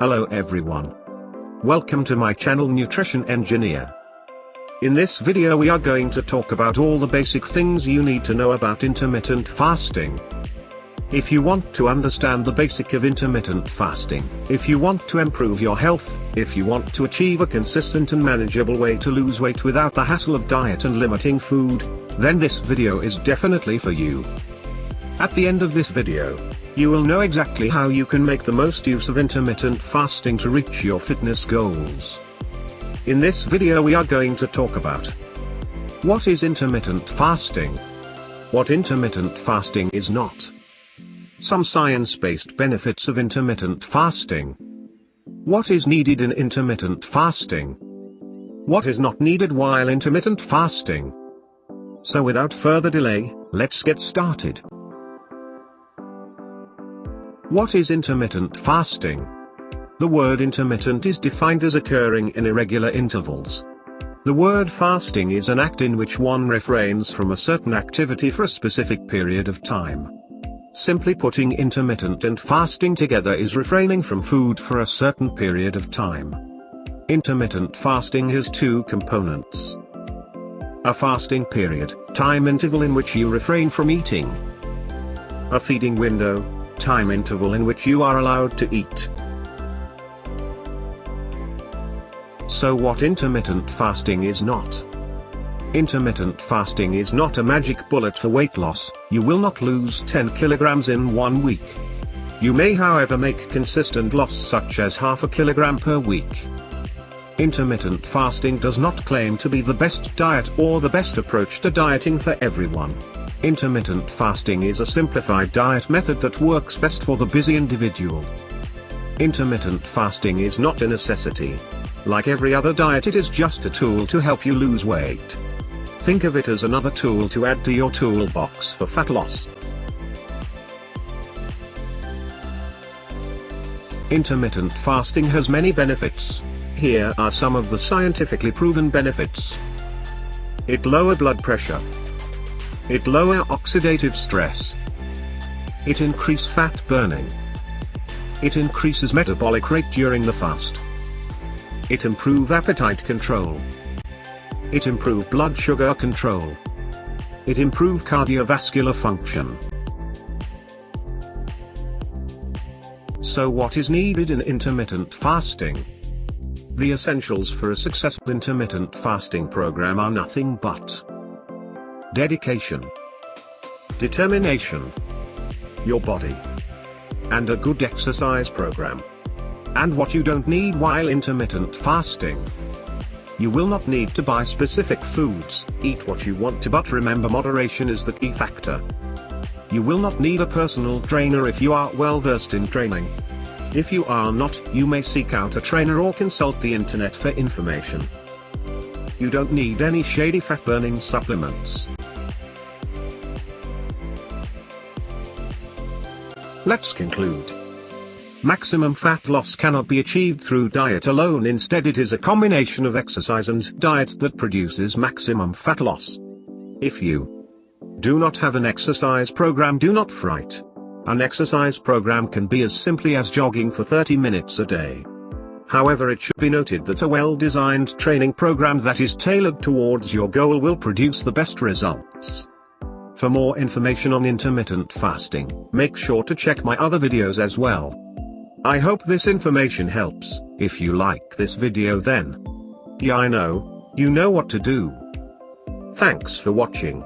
Hello everyone. Welcome to my channel Nutrition Engineer. In this video we are going to talk about all the basic things you need to know about intermittent fasting. If you want to understand the basic of intermittent fasting, if you want to improve your health, if you want to achieve a consistent and manageable way to lose weight without the hassle of diet and limiting food, then this video is definitely for you. At the end of this video, you will know exactly how you can make the most use of intermittent fasting to reach your fitness goals. In this video we are going to talk about what is intermittent fasting, what intermittent fasting is not, some science-based benefits of intermittent fasting, what is needed in intermittent fasting, what is not needed while intermittent fasting. So without further delay, let's get started. What is intermittent fasting? The word intermittent is defined as occurring in irregular intervals. The word fasting is an act in which one refrains from a certain activity for a specific period of time. Simply putting intermittent and fasting together is refraining from food for a certain period of time. Intermittent fasting has two components. A fasting period, time interval in which you refrain from eating. A feeding window, time interval in which you are allowed to eat. So what intermittent fasting is not? Intermittent fasting is not a magic bullet for weight loss. You will not lose 10 kilograms in 1 week. You may however make consistent loss such as half a kilogram per week. Intermittent fasting does not claim to be the best diet or the best approach to dieting for everyone. Intermittent fasting is a simplified diet method that works best for the busy individual. Intermittent fasting is not a necessity. Like every other diet, it is just a tool to help you lose weight. Think of it as another tool to add to your toolbox for fat loss. Intermittent fasting has many benefits. Here are some of the scientifically proven benefits. It lowers blood pressure. It lowers oxidative stress. It increases fat burning. It increases metabolic rate during the fast. It improves appetite control. It improves blood sugar control. It improves cardiovascular function. So what is needed in intermittent fasting? The essentials for a successful intermittent fasting program are nothing but dedication, determination, your body, and a good exercise program. And what you don't need while intermittent fasting. You will not need to buy specific foods. Eat what you want to, but remember moderation is the key factor. You will not need a personal trainer if you are well versed in training. If you are not, you may seek out a trainer or consult the internet for information. You don't need any shady fat burning supplements. Let's conclude. Maximum fat loss cannot be achieved through diet alone. Instead, it is a combination of exercise and diet that produces maximum fat loss. If you do not have an exercise program, do not fright. An exercise program can be as simply as jogging for 30 minutes a day. However, it should be noted that a well-designed training program that is tailored towards your goal will produce the best results. For more information on intermittent fasting, make sure to check my other videos as well. I hope this information helps. If you like this video, then yeah, I know, you know what to do. Thanks for watching.